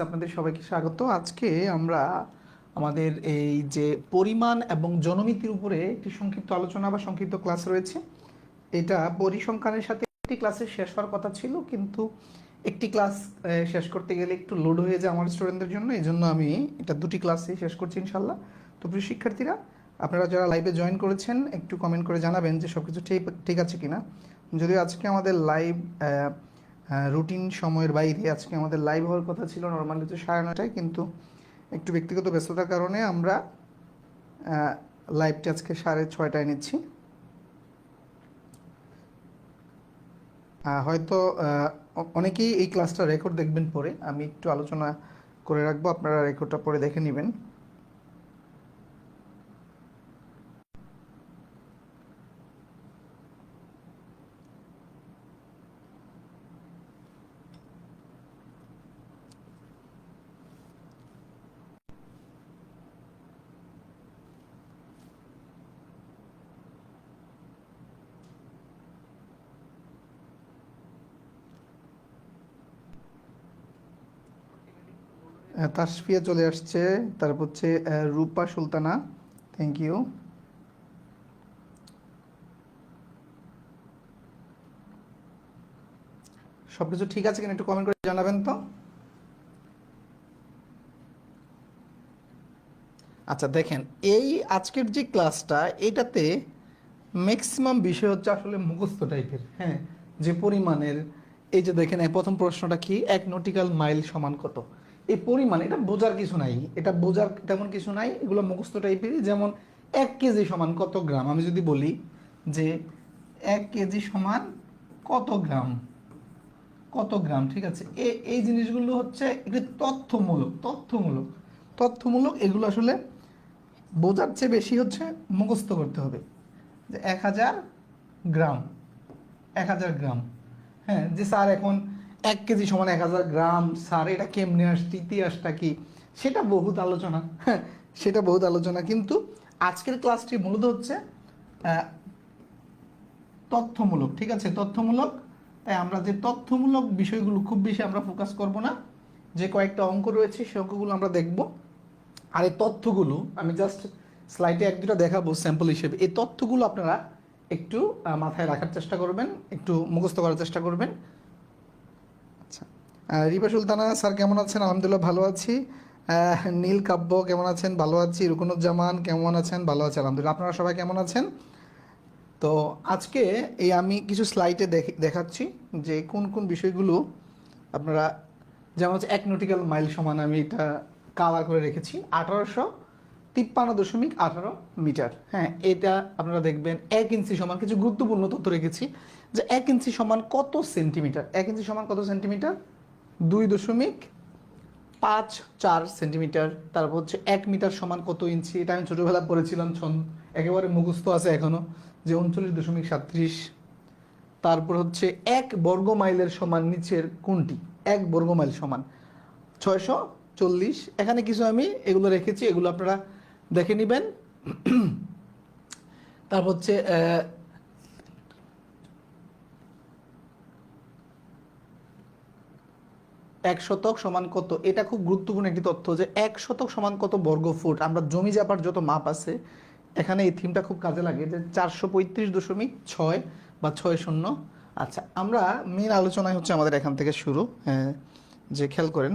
ক্লাসে আপনাদের সবাইকে স্বাগত। আজকে আমরা আমাদের এই যে পরিমাণ এবং জনমিতির উপরে একটি সংক্ষিপ্ত আলোচনা বা সংক্ষিপ্ত ক্লাস রয়েছে। এটা পরিসংখ্যানের সাথে একটি ক্লাসে শেষ হওয়ার কথা ছিল, কিন্তু একটি ক্লাস শেষ করতে গেলে একটু লোড হয়ে যায় আমার স্টুডেন্টদের জন্য, এই জন্য আমি এটা দুটি ক্লাসে শেষ করছি ইনশাল্লাহ। তো প্রিয় শিক্ষার্থীরা, আপনারা যারা লাইভে জয়েন করেছেন একটু কমেন্ট করে জানাবেন যে সব কিছু ঠিক আছে কিনা। যদিও আজকে আমাদের লাইভ রুটিন সময়ের বাইরে, আজকে আমাদের লাইভ হওয়ার কথা ছিল নর্মালি তো 9:30টায়, কিন্তু একটু ব্যক্তিগত ব্যস্ততার কারণে আমরা লাইভটি আজকে 6:30টায় নিচ্ছি। হয়তো অনেকেই এই ক্লাসটা রেকর্ড দেখবেন পরে, আমি একটু আলোচনা করে রাখবো, আপনারা রেকর্ডটা পরে দেখে নেবেন। তাসফিয়া চলে আসছে, তারপর হচ্ছে রূপা সুলতানা, থ্যাংক ইউ। সব কিছু ঠিক আছে কিনা একটু কমেন্ট করে জানাবেন তো। আচ্ছা দেখেন, এই আজকের যে ক্লাসটা, এটাতে ম্যাক্সিমাম বিষয় হচ্ছে আসলে মুখস্থ টাইপের। হ্যাঁ, যে পরিমাণের, এই যে দেখেন প্রথম প্রশ্নটা কি, 1 নটিক্যাল মাইল সমান কত। এই পরিমাণ, এটা বোঝার কিছু নাই, এটা বোঝার তেমন কিছু নাই, এগুলো মুখস্থ টাইপেরই। যেমন 1 কেজি সমান কত গ্রাম, আমি যদি বলি যে 1 কেজি সমান কত গ্রাম, কত গ্রাম, ঠিক আছে, এই জিনিসগুলো হচ্ছে একটু তথ্যমূলক। এগুলো আসলে বোঝার চেয়ে বেশি হচ্ছে মুখস্থ করতে হবে। যে 1000 গ্রাম, 1000 গ্রাম। হ্যাঁ, যে স্যার এখন 1 কেজি সমান 1000 গ্রাম, স্যার এটা কেমনে আসছে, ইতিহাসটা কি, সেটা বহুত আলোচনা। হ্যাঁ, সেটা বহুত আলোচনা, কিন্তু আজকের ক্লাসটি মূলত হচ্ছে তথ্যমূলক, ঠিক আছে, তথ্যমূলক। তাই আমরা যে তথ্যমূলক বিষয়গুলো খুব বেশি আমরা ফোকাস করব না, যে কয়েকটা অঙ্ক রয়েছে সে অঙ্কগুলো আমরা দেখব। আর এই তথ্যগুলো আমি জাস্ট স্লাইডে 1-2টা দেখাবো স্যাম্পল হিসেবে। এই তথ্যগুলো আপনারা একটু মাথায় রাখার চেষ্টা করবেন, একটু মুখস্থ করার চেষ্টা করবেন। আচ্ছা, রিপা সুলতানা স্যার কেমন আছেন? আলহামদুলিল্লাহ ভালো আছি। নীল কাব্য কেমন আছেন? ভালো আছি। রুকনুজ্জামান কেমন আছেন? ভালো আছে আলহামদুলিল্লাহ। আপনারা সবাই কেমন আছেন? তো আজকে আমি কিছু স্লাইডে দেখাচ্ছি যে কোন কোন বিষয়গুলো আপনারা, যেমন হচ্ছে 1 নটিক্যাল মাইল সমান, আমি এটা কালার করে রেখেছি 1853.18 মিটার। হ্যাঁ, এটা আপনারা দেখবেন। 1 ইঞ্চি সমান, কিছু গুরুত্বপূর্ণ তথ্য রেখেছি যে 1 ইঞ্চি সমান কত সেন্টিমিটার। 1 ইঞ্চি সমান কত সেন্টিমিটার? 2.54 সেন্টিমিটার। তারপর হচ্ছে 1 মিটার সমান কত ইঞ্চি, এটা আমি ছোটোবেলা পড়েছিলাম, একেবারে মুখস্থ আছে এখনও, যে 39.37। তারপর হচ্ছে 1 বর্গ মাইলের সমান নিচের কোনটি? 1 বর্গ মাইল সমান 640। এখানে কিছু আমি এগুলো রেখেছি, এগুলো আপনারা দেখে নেবেন। তারপর হচ্ছে 1 শতক সমান কত, এটা খুব গুরুত্বপূর্ণ একটি তথ্য, যে 1 শতক সমান কত বর্গ ফুট। আমরা জমি জাপার যত মাপ আছে, এখানে এই থিমটা খুব কাজে লাগে, যে 435.6 বা 6-0। আচ্ছা, আমরা মেন আলোচনায় হচ্ছে আমাদের এখান থেকে শুরু। যে খেয়াল করেন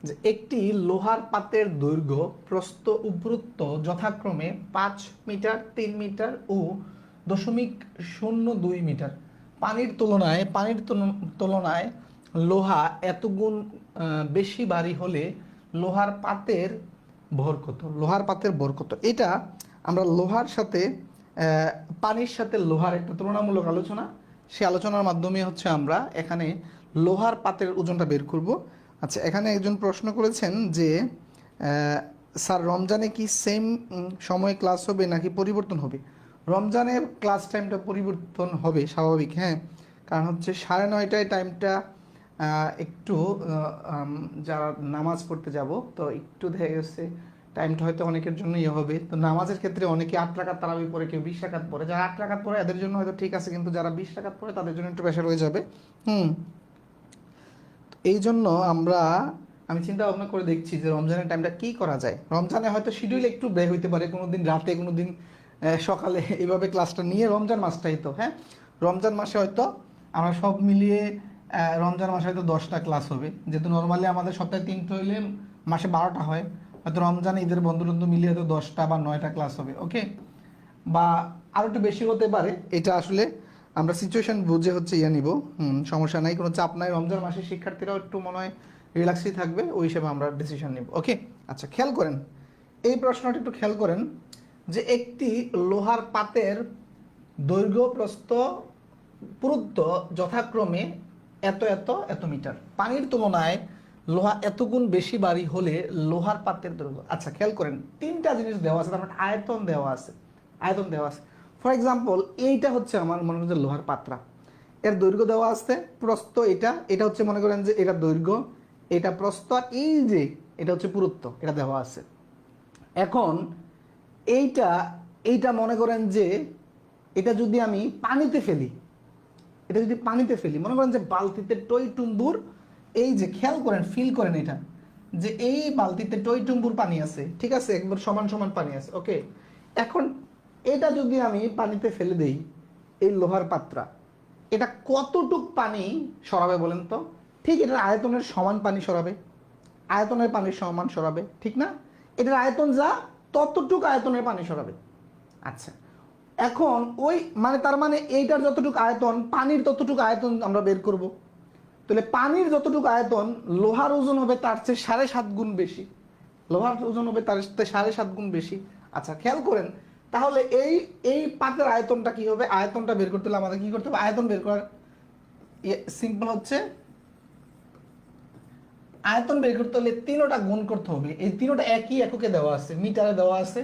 যে একটি লোহার পাতের দৈর্ঘ্য, প্রস্থ ও পুরুত্ব যথাক্রমে 5 মিটার, 3 মিটার ও 0.02 মিটার। পানির তুলনায় লোহা এত গুণ বেশি ভারী হলে লোহার পাতের ভর কত? লোহার পাতের ভর কত? এটা আমরা লোহার সাথে পানির সাথে লোহার একটা তুলনামূলক আলোচনা, সেই আলোচনার মাধ্যমে হচ্ছে আমরা এখানে লোহার পাতের ওজনটা বের করব। আচ্ছা, এখানে একজন প্রশ্ন করেছেন যে স্যার রমজানে কি সেম সময় ক্লাস হবে নাকি পরিবর্তন হবে? রমজানের ক্লাস টাইমটা পরিবর্তন হবে স্বাভাবিক। হ্যাঁ, কারণ হচ্ছে 9:30টায় টাইমটা একটু যারা নামাজ পড়তে যাব, তো একটু দেখা গেছে টাইমটা হয়তো অনেকের জন্য হবে। তো নামাজের ক্ষেত্রে অনেকে 8 রাকাত তারাবি পড়ে, কেউ 20 রাকাত পড়ে। যারা 8 রাকাত পড়ে এদের জন্য হয়তো ঠিক আছে, কিন্তু যারা 20 রাকাত পড়ে তাদের জন্য একটু প্রেশার হয়ে যাবে। এই জন্য আমি চিন্তা ভাবনা করে দেখছি যে রমজানের টাইমটা কি করা যায়। রমজানে হয়তো শিডিউল একটু ব্রেক হইতে পারে, কোনো দিন রাতে, কোনো দিন সকালে, এইভাবে ক্লাসটা নিয়ে রমজান মাসটাই তো, হ্যাঁ, রমজান মাসে হয়তো আমরা সব মিলিয়ে রমজান মাসে হয়তো 10টা ক্লাস হবে, যেহেতু নর্মালি আমাদের সপ্তাহে 3টা হইলে মাসে 12টা হয়, হয়তো রমজান ঈদের বন্ধু বন্ধু মিলিয়ে হয়তো 10টা বা 9টা ক্লাস হবে, ওকে, বা আরও একটু বেশি হতে পারে। এটা আসলে আমরা সিচুয়েশন বুঝে হচ্ছে নিব, সমস্যা নাই, কোনো চাপ নাই। রমজান মাসে শিক্ষার্থীরাও একটু মনে হয় রিল্যাক্সই থাকবে, ওই হিসেবে আমরা ডিসিশন নিব, ওকে। আচ্ছা, খেয়াল করেন এই প্রশ্নটা একটু খেয়াল করেন যে একটি লোহার পাতের দৈর্ঘ্য, প্রস্থ, পুরুত্ব যথাক্রমে এত এত এত মিটার। পানির তুলনায় লোহা এত গুণ বেশি ভারী হলে লোহার পাতের দৈর্ঘ্য। আচ্ছা, খেয়াল করেন 3টা জিনিস দেওয়া আছে, তার মানে আয়তন দেওয়া আছে, আয়তন দেওয়া আছে। ফর এক্সাম্পল, এইটা হচ্ছে আমার মনে করেন যে লোহার পাত্রা, এর দৈর্ঘ্য দেওয়া আছে, প্রস্থ, এটা হচ্ছে মনে করেন যে এটা দৈর্ঘ্য, এটা প্রস্থ, আর এই যে এটা হচ্ছে পুরুত্ব, এটা দেওয়া আছে। এখন এইটা এইটা মনে করেন যে এটা যদি আমি পানিতে ফেলি, এটা যদি পানিতে ফেলি, মনে করেন যে বালতিতে টই টুম্বুর, এই যে খেয়াল করেন, ফিল করেন এটা, যে এই বালতিতে টই টুম্বুর পানি আছে, ঠিক আছে, একবার সমান সমান পানি আছে, ওকে। এখন এটা যদি আমি পানিতে ফেলে দেই, এই লোহার পাত্রা, এটা কতটুক পানি সরাবে বলেন তো? ঠিক এটার আয়তনের সমান পানি সরাবে, আয়তনের পানির সমান সরাবে, ঠিক না? এটার আয়তন যা, ততটুক আয়তনের পানি সরাবে। আচ্ছা, এখন ওই মানে তার মানে এইটার যতটুকু আয়তন, পানির ততটুকু আয়তন আমরা বের করব। তাহলে পানির যতটুকু আয়তন, লোহার ওজন হবে তার চেয়ে 7.5 গুণ বেশি, লোহার ওজন হবে তার চেয়ে 7.5 গুণ বেশি। আচ্ছা, খেয়াল করেন তাহলে এই এই পাতের আয়তনটা কি হবে? আয়তনটা বের করতে হলে আমাদের কি করতে হবে? আয়তন বের করার সিম্পল হচ্ছে, আয়তন বের করতে হলে 3টা গুণ করতে হবে। এই 3টা একই এককে দেওয়া আছে, মিটারে দেওয়া আছে,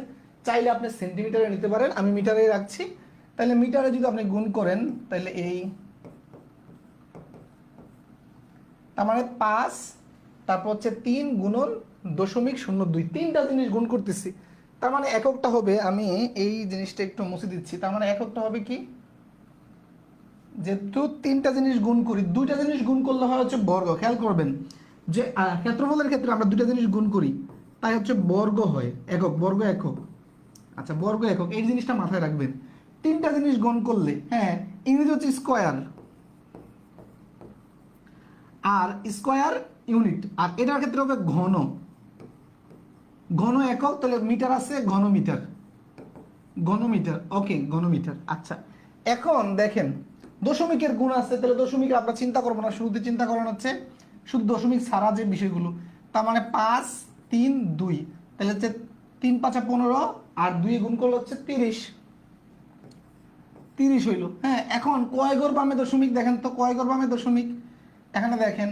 চাইলে আপনি সেন্টিমিটারে নিতে পারেন, আমি মিটারে রাখছি। তাহলে মিটারে যদি আপনি গুণ করেন, তাহলে এই তার মানে 5, তারপর হচ্ছে 3 গুণন 0.02, 3টা জিনিস গুণ করতেছি, তার মানে এককটা হবে, আমি এই জিনিসটা একটু মুছে দিচ্ছি, তার মানে এককটা হবে কি, যেহেতু 3টা জিনিস গুণ করি, 2টা জিনিস গুণ করলে হয় হচ্ছে বর্গ। খেয়াল করবেন যে ক্ষেত্রফলের ক্ষেত্রে আমরা 2টা জিনিস গুণ করি, তাই হচ্ছে বর্গ হয়, একক, বর্গ একক। আচ্ছা, বর্গ একক, এই জিনিসটা মাথায় রাখবেন। 3টা জিনিস গুণ করলে, হ্যাঁ, ইংরেজি হচ্ছে স্কোয়ার, আর স্কোয়ার ইউনিট, আর এটার ক্ষেত্রে হবে ঘন, ঘন একক, তাহলে মিটার আছে, ঘনমিটার, ঘনমিটার, ওকে, ঘনমিটার। আচ্ছা, এখন দেখেন দশমিকের গুণ আছে, তাহলে দশমিক আমরা চিন্তা করবো না, শুরুতে চিন্তা করানো হচ্ছে শুধু দশমিক ছাড়া যে বিষয়গুলো, তার মানে 5, 3, 2, তাহলে হচ্ছে 3 5 15, আর 2 গুণ করলে হচ্ছে 30 হইল। হ্যাঁ, এখন কয় ঘর বামে দশমিক দেখেন তো, কয় ঘর বামে দশমিক, এখানে দেখেন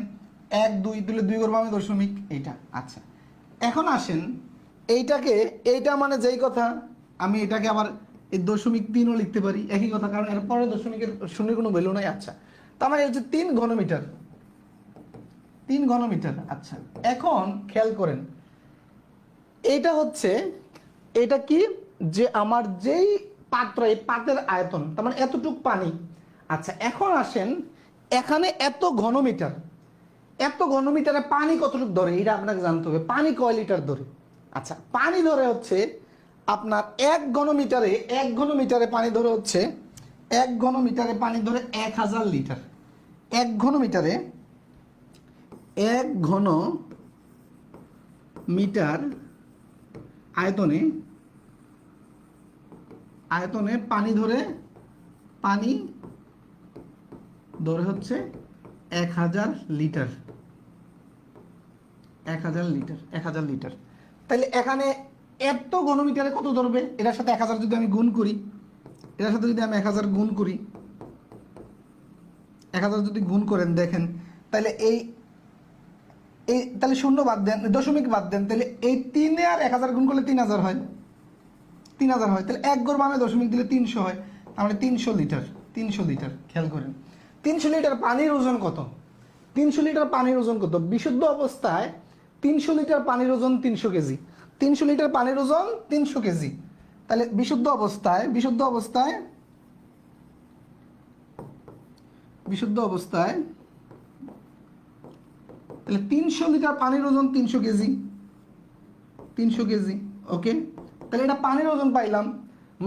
1 2, তাহলে 2 ঘর বামে দশমিক, এইটা। আচ্ছা, এখন আসেন এইটাকে, এইটা মানে যেই কথা, আমি এটাকে আবার এই 0.3ও লিখতে পারি, একই কথা, কারণ এরপরে দশমিকের শূন্যের কোনো ভ্যালু নাই। আচ্ছা, তার মানে হচ্ছে 3 ঘনমিটার, 3 ঘনমিটার। আচ্ছা, এখন খেয়াল করেন এইটা হচ্ছে, এটা কি, যে আমার যেই পাত্র, এই পাত্রের আয়তন, তার মানে এতটুক পানি। আচ্ছা, এখন আসেন এখানে এত ঘনমিটার, এত ঘনমিটারে পানি কতটুকু ধরে এটা আপনাকে জানতে হবে, পানি কয় লিটার ধরে। আচ্ছা, পানি ধরে হচ্ছে আপনার 1 ঘনমিটারে পানি ধরে হচ্ছে, 1 ঘনমিটারে পানি ধরে 1000 লিটার। 1 ঘনমিটারে, 1 ঘনমিটার আয়তনে, আয়তনে পানি ধরে হচ্ছে 1000 লিটার, 1000 লিটার, 1000 লিটার। তাহলে এখানে এত ঘনমিটারে কত ধরবে? এটার সাথে 1000 যদি আমি গুণ করি, এটার সাথে যদি আমি 1000 গুণ করি, 1000 যদি গুণ করেন, দেখেন তাহলে এই এই তাহলে শূন্য বাদ দেন, দশমিক বাদ দেন, তাহলে এই 3 আর 1000 গুণ করলে 3000 হয়, 3000 হয়। তাহলে 1 ঘর বামে দশমিক দিলে 300 হয়, তার মানে 300 লিটার, 300 লিটার। খেয়াল করেন 300 লিটার পানির ওজন কত? 300 লিটার পানির ওজন কত? বিশুদ্ধ অবস্থায় 300 লিটার পানির ওজন 300 কেজি, 300 লিটার পানির ওজন 300 কেজি। তাহলে বিশুদ্ধ অবস্থায়, বিশুদ্ধ অবস্থায়, বিশুদ্ধ অবস্থায় তাহলে 300 লিটার পানির ওজন 300 কেজি, 300 কেজি। ওকে, তাহলে এটা পানির ওজন পাইলাম,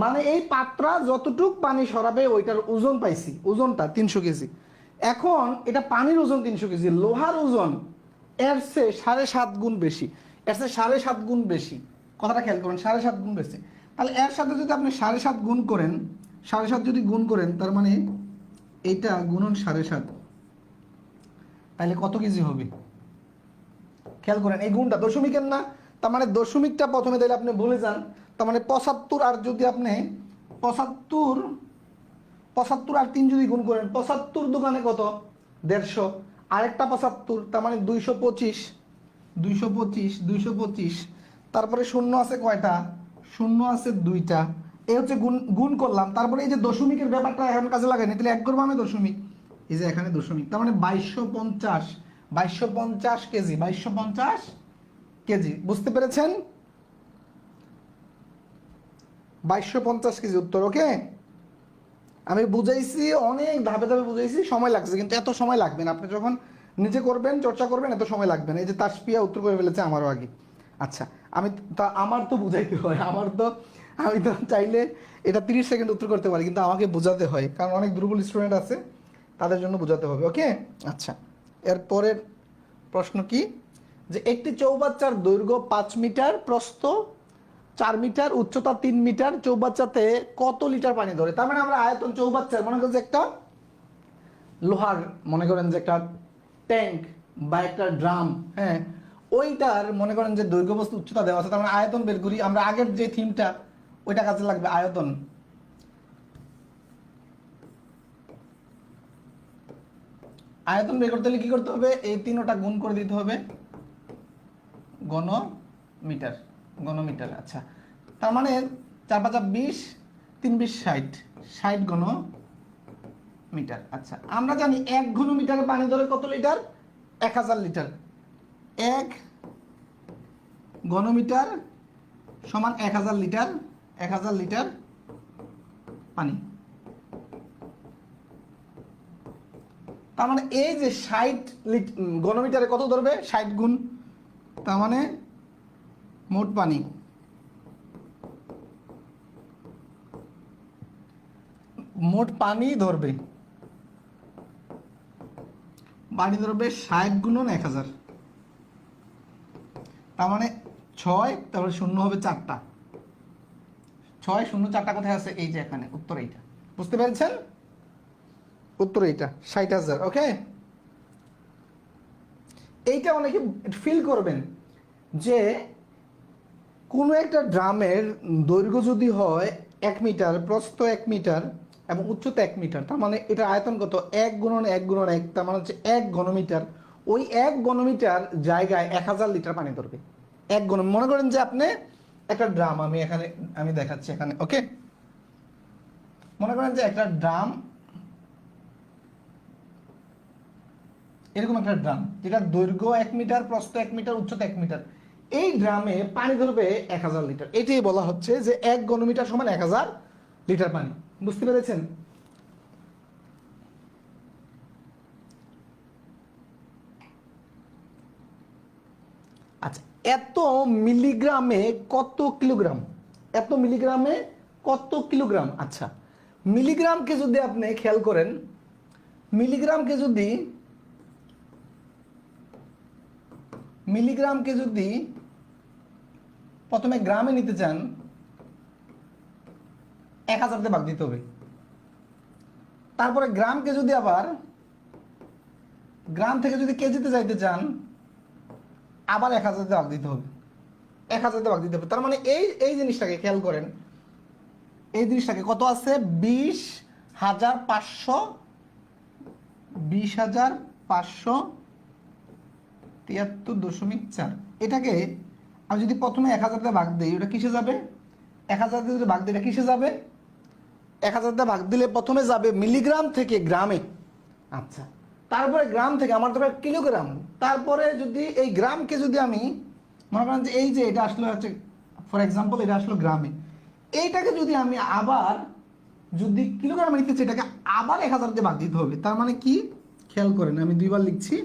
মানে এই পাত্রা যতটুক পানি সরাবে ওইটার ওজন পাইছি, ওজনটা 300 কেজি। এখন এটা পানির ওজন 300 কেজি, লোহার ওজন এর চেয়ে 7.5 গুণ বেশি, এর চেয়ে 7.5 গুণ বেশি। কথাটা খেয়াল করেন, 7.5 গুণ বেশি। তাহলে এর সাথে যদি আপনি 7.5 গুণ করেন, 7.5 যদি গুণ করেন, তার মানে এইটা গুণন 7.5, তাহলে কত কেজি হবে? খেয়াল করেন এই গুণটা দশমিকের না, তার মানে দশমিকটা প্রথমে দিলে আপনি ভুলে যান। তার মানে 75, আর যদি আপনি 75 আর 3 যদি গুণ করেন, 75 দোকানে কত? 150, আরেকটা 75, তার মানে 225, 225, 225। তারপরে শূন্য আছে কয়টা? শূন্য আছে 2টা। এই হচ্ছে গুণ, গুণ করলাম। তারপরে এই যে দশমিকের ব্যাপারটা এখন কাজে লাগাইনি, তাহলে এক করবো আমি দশমিক, এই যে এখানে দশমিক, তার মানে 2250, 2250 কেজি, 2250 কেজি। বুঝতে পেরেছেন? 2250 কেজি উত্তর। ওকে, আমি বুঝাইছি, অনেক ধাপে ধাপে বুঝাইছি, সময় লাগছে, কিন্তু এত সময় লাগবে না। আপনি যখন নিজে করবেন, চর্চা করবেন, এত সময় লাগবে না। এই যে তাসপিয়া উত্তর করে ফেলেছে আমারও আগে। আচ্ছা, আমি তা আমার তো বুঝাইতে হয়, আমি তো চাইলে এটা 30 সেকেন্ড উত্তর করতে পারি, কিন্তু আমাকে বোঝাতে হয়, কারণ অনেক দুর্বল স্টুডেন্ট আছে, তাদের জন্য বোঝাতে হবে। ওকে, আচ্ছা, এরপরের প্রশ্ন কি, যে একটি চৌবাচ্চার দৈর্ঘ্য 5 মিটার, প্রস্থ 4 মিটার, উচ্চতা 3 মিটার, চৌবাচ্চাতে কত লিটার পানি ধরে? তার মানে আমরা আয়তন চৌবাচ্চার, মনে করেন যে একটা লোহার, মনে করেন যে একটা ট্যাঙ্ক বা একটা ড্রাম, হ্যাঁ, ওইটার মনে করেন যে দৈর্ঘ্য বস্তু উচ্চতা দেওয়া আছে, তার মানে আয়তন বের করি আমরা। আগের যে থিমটা, ওইটা কাজে লাগবে, আয়তন। আয়তন বের করতে হলে কি করতে হবে? এই 3টা গুণ করে দিতে হবে, ঘনমিটার, ঘনমিটার। আচ্ছা, তার মানে 4 5 20, 3 20 60, 60 ঘনমিটার। আচ্ছা, আমরা জানি 1 ঘনমিটারে পানি ধরে কত লিটার? 1000 লিটার। 1 ঘনমিটার সমান 1000 লিটার, 1000 লিটার পানি। তার মানে এই যে 60 ঘনমিটারে কত ধরবে? 60 গুণ, তার মানে মোট পানি, মোট পানি ধরবে, পানি ধরবে 60 গুণন 1000, তার মানে 6, তারপরে শূন্য হবে 4টা, 6 0 4টা কোথায় আছে? এই যে এখানে, উত্তর এইটা। বুঝতে পেরেছেন? উত্তর এইটা, 60,000। ওকে, এইটা অনেকে ফিল করবেন যে কোনো একটা ড্রামের দৈর্ঘ্য যদি হয় 1 মিটার, প্রস্থ 1 মিটার এবং উচ্চতা 1 মিটার, তার মানে এটা আয়তন কত? 1 গুণন 1 গুণন 1, তার মানে হচ্ছে 1 ঘনমিটার। ওই 1 ঘনমিটার জায়গায় 1000 লিটার পানি ধরবে। 1 ঘন, মনে করেন যে আপনি একটা ড্রাম, আমি দেখাচ্ছি এখানে। ওকে, মনে করেন যে একটা ড্রাম, এরকম একটা ড্রাম যেটা দৈর্ঘ্য 1 মিটার, প্রস্থ 1 মিটার, উচ্চতা 1 মিটার। এই ড্রামে পানি ধরবে 1000 লিটার। এটাই বলা হচ্ছে যে 1 ঘনমিটার সমান 1000 লিটার পানি। বুঝতে পেরেছেন? আচ্ছা, এত মিলিগ্রামে কত কিলোগ্রাম? এত মিলিগ্রামে কত কিলোগ্রাম? আচ্ছা, মিলিগ্রামকে যদি আপনি খেয়াল করেন, মিলিগ্রামকে যদি প্রথমে গ্রামে নিতে চান, 1000 দিয়ে ভাগ দিতে হবে। তারপরে গ্রামকে যদি আবার, গ্রাম থেকে যদি কেজিতে যাইতে চান, আবার 1000 দিয়ে ভাগ দিতে হবে, 1000 দিয়ে ভাগ দিতে হবে। তার মানে এই জিনিসটাকে খেয়াল করেন, এই জিনিসটাকে কত আছে? 20,500, 20,573.4। এটাকে আমি যদি প্রথমে 1000 দিয়ে ভাগ দিই, ওটা কিসে যাবে? 1000 দিয়ে যদি ভাগ দিই, এটা কিসে যাবে? 1000 দিয়ে ভাগ দিলে প্রথমে যাবে মিলিগ্রাম থেকে গ্রামে। আচ্ছা, তারপরে গ্রাম থেকে আমার দরকার কিলোগ্রাম। তারপরে যদি এই গ্রামকে যদি আমি, মনে করেন যে এই যে এটা আসলে হচ্ছে, ফর এক্সাম্পল এটা আসলো গ্রামে, এইটাকে যদি আমি আবার যদি কিলোগ্রামে নিতে চাই, এটাকে আবার 1000 দিয়ে ভাগ দিতে হবে। তার মানে কি? খেয়াল করেন, আমি 2বার লিখছি,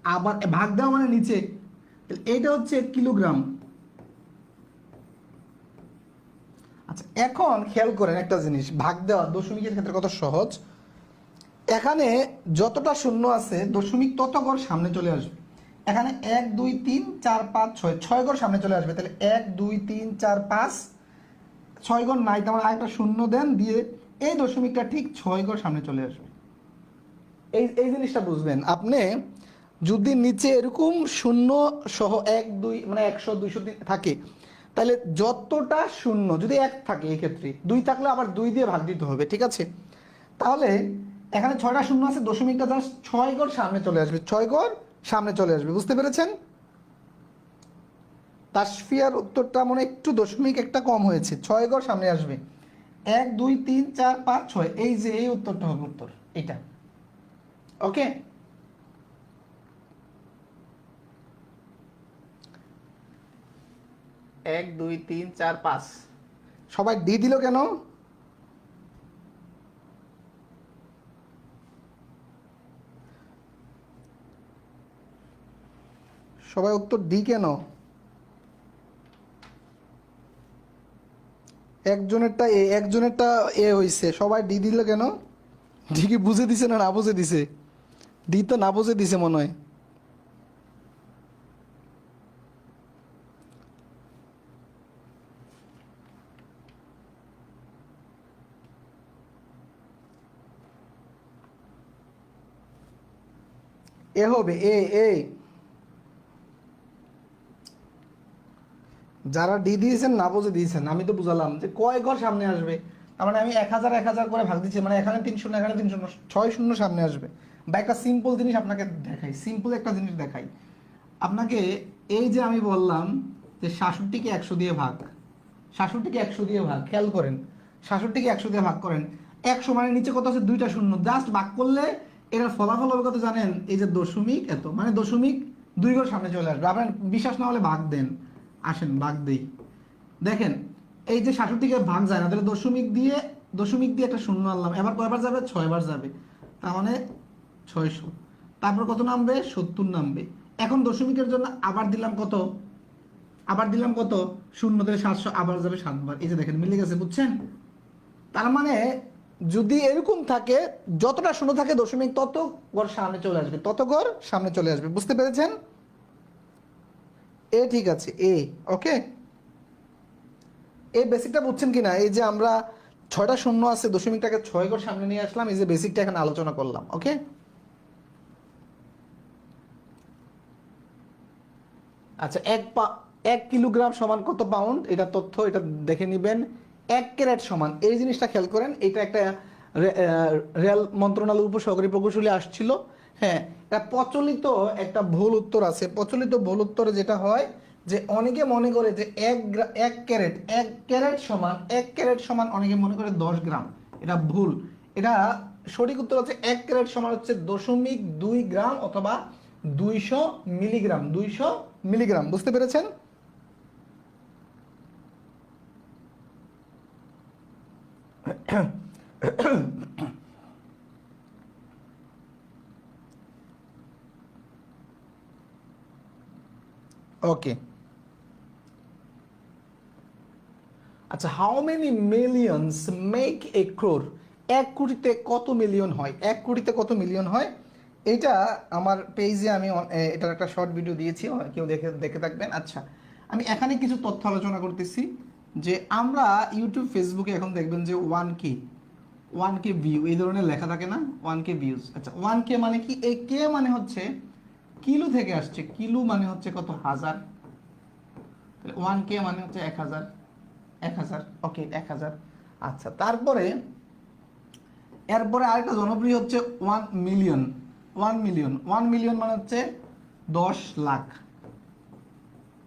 আবার ভাগ দেওয়া মানে নিচে, এইটা হচ্ছে কিলোগ্রাম। আচ্ছা এখন খেয়াল করেন একটা জিনিস, ভাগ দেওয়া দশমিকের ক্ষেত্রে কত সহজ। এখানে যতটা শূন্য আছে দশমিক তত ঘর সামনে চলে আসবে। এখানে 1 2 3 4 5 6, 6 ঘর সামনে চলে আসবে। তাহলে 1 2 3 4 5, 6 ঘর নাই, তার মানে আরেকটা শূন্য দেন দিয়ে এই দশমিকটা ঠিক 6 ঘর সামনে চলে আসবে। এই এই জিনিসটা বুঝবেন আপনি। যদি নিচে এরকম শূন্য সহ 1 2 মানে 100 200 থাকে, তাহলে যতটা শূন্য যদি 1 থাকে এই ক্ষেত্রে 2 থাকলে আবার 2 দিয়ে ভাগ দিতে হবে, ঠিক আছে। তাহলে এখানে 6টা শূন্য আছে, দশমিকটা জাস্ট 6 ঘর সামনে চলে আসবে, 6 ঘর সামনে চলে আসবে, বুঝতে পেরেছেন। তাসফিয়ার উত্তরটা মনে একটু দশমিক একটা কম হয়েছে, 6 ঘর সামনে আসবে। 1 2 3 4 5 6, এই যে এই উত্তরটা হবে উত্তর এটা। ওকে, 1 2 3 4 5। সবাই ডি দিল কেন? সবাই উত্তর ডি কেন? একজনেরটা এ একজনেরটা এ হইছে, সবাই ডি দিল কেন? ডি কি বুঝে দিছে না না বুঝে দিছে? ডি তো না বুঝে দিছে মনে হয়। এ হবে এ এ। যারা ডি দিয়েছেন না বুঝে দিয়েছেন, আমি তো বুঝালাম যে কয় ঘর সামনে আসবে, তার মানে আমি 1000 1000 করে ভাগ দিচ্ছি, মানে এখানে 3 শূন্য এখানে 3 শূন্য, 6 শূন্য সামনে আসবে। বা একটা সিম্পল জিনিস আপনাকে দেখাই, সিম্পল একটা জিনিস দেখাই আপনাকে। এই যে আমি বললাম যে 66কে 100 দিয়ে ভাগ, 66কে 100 দিয়ে ভাগ, খেয়াল করেন 66কে 100 দিয়ে ভাগ করেন, 100 মানে নিচে কত আছে, 2টা শূন্য, জাস্ট ভাগ করলে এটার ফলাফল হবে কত জানেন, এই যে দশমিক এত, মানে দশমিক 2 ঘর সামনে চলে আসবে। আপনার বিশ্বাস না হলে ভাগ দেন, আসেন ভাগ দেই। দেখেন এই যে 66কে ভাগ যায় না, তাহলে দশমিক দিয়ে একটা শূন্য আনলাম, এবার কয়বার যাবে, 6 বার যাবে, তার মানে 600। তারপর কত নামবে, 70 নামবে। এখন দশমিকের জন্য আবার দিলাম কত, আবার দিলাম কত, শূন্য, থেকে 700 আবার যাবে 7 বার। এই যে দেখেন মিলে গেছে, বুঝছেন। তার মানে যদি এরকম থাকে, যতটা শূন্য থাকে দশমিক তত ঘর সামনে চলে আসবে, তত ঘর সামনে চলে আসবে, বুঝতে পেরেছেন। এ ঠিক আছে এ। ওকে, এই বেসিকটা বুঝছেন কিনা, এই যে আমরা 6টা শূন্য আছে, দশমিকটাকে 6 ঘর সামনে নিয়ে আসলাম, এই যে বেসিকটা এখানে আলোচনা করলাম। ওকে, আচ্ছা 1 কিলোগ্রাম সমান কত পাউন্ড, এটা তথ্য, এটা দেখে নিবেন। 1 ক্যারেট সমান, এই জিনিসটা খেয়াল করেন, এটা একটা রেল মন্ত্রণালয়ের উপসহকারী প্রকৌশলী আসছিল। হ্যাঁ, এটা প্রচলিত একটা ভুল উত্তর আছে। প্রচলিত ভুল উত্তরে যেটা হয় যে অনেকে মনে করে যে 1 ক্যারেট সমান অনেকে মনে করে 10 গ্রাম। এটা ভুল। এটা সঠিক উত্তর হচ্ছে 1 ক্যারেট সমান হচ্ছে 0.2 গ্রাম অথবা 200 মিলিগ্রাম, 200 মিলিগ্রাম, বুঝতে পেরেছেন। ওকে, আচ্ছা how many millions make a crore, 1 কোটিতে কত মিলিয়ন হয়, 1 কোটিতে কত মিলিয়ন হয়। এটা আমার পেজে আমি এটার একটা শর্ট ভিডিও দিয়েছি, কেউ দেখে দেখে থাকবেন। আচ্ছা আমি এখানে কিছু তথ্য আলোচনা করতেছি যে আমরা ইউটিউব ফেসবুকে এখন দেখবেন যে 1K ভিউ এই ধরনের লেখা থাকে না, 1K ভিউজ। আচ্ছা 1K মানে কি, এই কে মানে হচ্ছে কিলো থেকে আসছে, কিলো মানে হচ্ছে কত, হাজার। 1K মানে হচ্ছে 1000, 1000। ওকে 1000। আচ্ছা তারপরে এরপরে আরেকটা জনপ্রিয় হচ্ছে 1 মিলিয়ন। 1 মিলিয়ন, 1 মিলিয়ন মানে হচ্ছে 10 লাখ,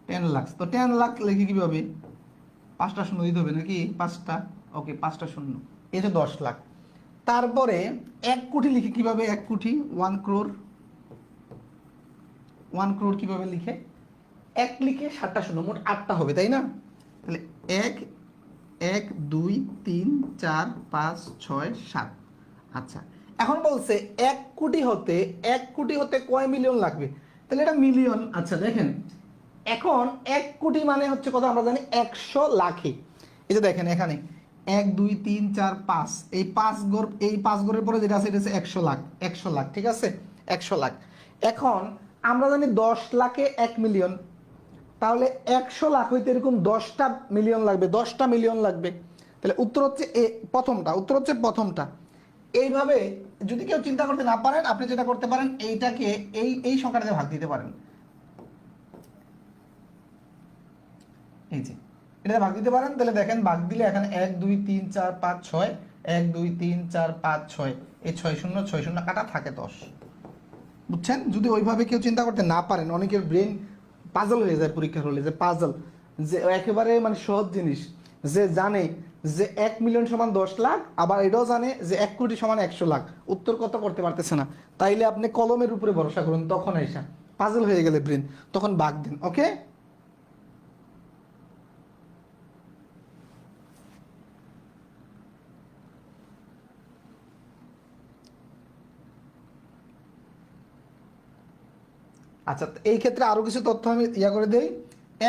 10 লাখ। তো 10 লাখ লিখে কিভাবে, 5টা শূন্য দিতে হবে নাকি, 5টা। ওকে 5টা শূন্য, এই যে 10 লাখ। তারপরে 1 কোটি লিখে কিভাবে, 1 কোটি, 1 ক্রোর। 1 ক্রোর কিভাবে লিখে, 1 লিখে 7টা শূন্য, মোট 8টা হবে তাই না। তাহলে 1 1 2 3 4 5 6 7। আচ্ছা এখন বলছে 1 কোটি হতে কয় মিলিয়ন লাগবে। তাহলে এটা মিলিয়ন। আচ্ছা দেখেন, এখন 1 কোটি মানে হচ্ছে কত আমরা জানি 100 লাখে। এই যে দেখেন এখানে 1 2 3 4 5, এই 5 ঘর, এই 5 ঘরের পরে যেটা আছে এটা হচ্ছে 100 লাখ। 100 লাখ, ঠিক আছে, 100 লাখ। এখন আমরা জানি 10 লাখে 1 মিলিয়ন, তাহলে 100 লাখ হইতে এরকম 10টা মিলিয়ন লাগবে, 10টা মিলিয়ন লাগবে। তাহলে উত্তর হচ্ছে প্রথমটা, উত্তর হচ্ছে প্রথমটা। এইভাবে যদি কেউ চিন্তা করতে না পারেন, আপনি যেটা করতে পারেন এইটাকে এই সংখ্যাটাতে ভাগ দিতে পারেন। এই যে এটা ভাগ দিতে পারেন, তাহলে দেখেন ভাগ দিলে এখানে 1 2 3 4 5 6, 1 2 3 4 5 6, এই 6 শূন্য 6 শূন্য কাটা থাকে 10। বুঝছেন? যদি ওইভাবে কেউ চিন্তা করতে না পারেন, অনেকের ব্রেন পাজল হয়ে যায় পরীক্ষার হলে, যে পাজল, যে একেবারে মানে সহজ জিনিস, যে জানে যে 1 মিলিয়ন সমান 10 লাখ, আবার এটাও জানে যে 1 কোটি সমান 100 লাখ, উত্তর কত করতে পারতেছে না, তাইলে আপনি কলমের উপরে ভরসা করুন। তখন আইসা পাজল হয়ে গেলে ব্রেন, তখন ভাগ দিন। ওকে, আচ্ছা এই ক্ষেত্রে আরো কিছু তথ্য আমি ইয়া করে দেই।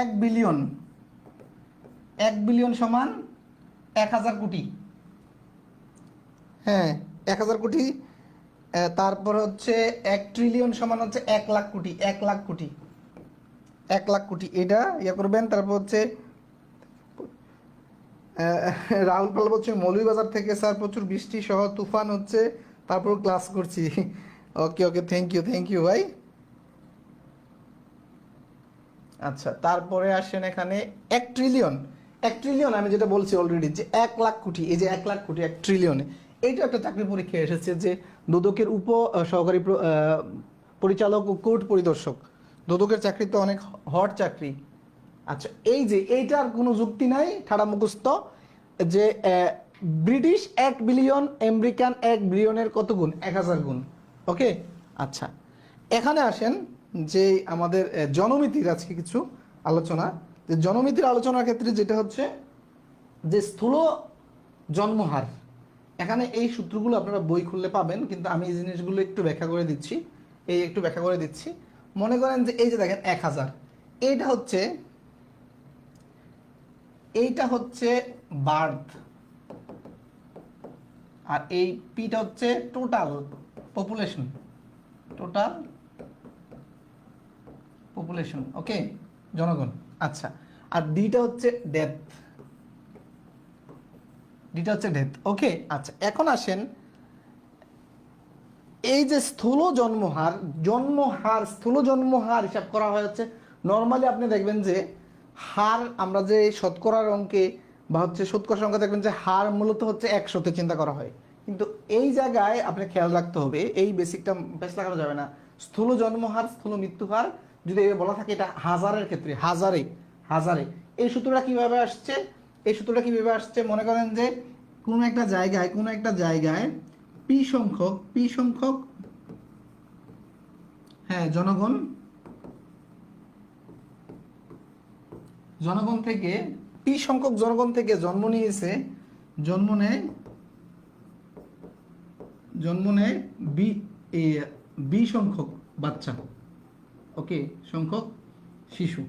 1 বিলিয়ন, 1 বিলিয়ন সমান 1000 কোটি। হ্যাঁ, 1000 কোটি। তারপর হচ্ছে 1 ট্রিলিয়ন সমান হচ্ছে 1 লাখ কোটি। 1 লাখ কোটি, 1 লাখ কোটি, এটা ইয়া করবেন। তারপর হচ্ছে রাহুল পাল বলছে মৌলভীবাজার থেকে স্যার প্রচুর বৃষ্টি সহ তুফান হচ্ছে, তারপর ক্লাস করছি। ওকে ওকে, থ্যাংক ইউ ভাই। আচ্ছা তারপরে আসেন এখানে 1 ট্রিলিয়ন। 1 ট্রিলিয়ন আমি যেটা বলছি অলরেডি, যে 1 লাখ কোটি, এই যে 1 লাখ কোটি 1 ট্রিলিয়নে। এইটা একটা চাকরি পরীক্ষায় এসেছে, যে দুদকের সহকারী পরিচালক ও কোর্ট পরিদর্শক, দুদকের চাকরি তো অনেক হট চাকরি। আচ্ছা এই যে এইটার কোনো যুক্তি নাই, ঠাড়া মুখস্থ, যে ব্রিটিশ 1 বিলিয়ন, আমেরিকান 1 বিলিয়নের কত গুণ? 1000 গুণ। ওকে, আচ্ছা এখানে আসেন যে আমাদের জনমিতির আজকে কিছু আলোচনা, যে জনমিতির আলোচনার ক্ষেত্রে যেটা হচ্ছে যে স্থূল জন্মহার, এখানে এই সূত্রগুলো আপনারা বই খুললে পাবেন, কিন্তু আমি এই জিনিসগুলো একটু ব্যাখ্যা করে দিচ্ছি। একটু ব্যাখ্যা করে দিচ্ছি। মনে করেন যে এই যে দেখেন 1000, এইটা হচ্ছে বার্থ, আর এই পিটা হচ্ছে টোটাল পপুলেশন, টোটাল পপুলেশন। ওকে, জনগণ। আচ্ছা, আর ডিটা হচ্ছে ডেথ, ওকে। আচ্ছা এখন আসেন এই যে স্থূল জন্মহার, স্থূল জন্মহার হিসাব করা হয়েছে। নর্মালি আপনি দেখবেন যে হার, আমরা যে শতকরার অঙ্কে বা হচ্ছে শতকরা সংখ্যা দেখবেন যে হার মূলত হচ্ছে 100-তে চিন্তা করা হয়, কিন্তু এই জায়গায় আপনি খেয়াল রাখতে হবে, এই বেসিকটা বেশ লাগানো যাবে না। স্থূল জন্মহার, স্থূল মৃত্যুহার যদি বলা থাকে, এটা হাজারের ক্ষেত্রে, হাজারে। এই সূত্রটা কিভাবে আসছে? মনে করেন যে কোনো একটা জায়গায় পি সংখ্যক হ্যাঁ জনগণ থেকে, পি সংখ্যক জনগণ থেকে জন্ম নেয় বি সংখ্যক বাচ্চা। ওকে, সংখ্যক শিশু।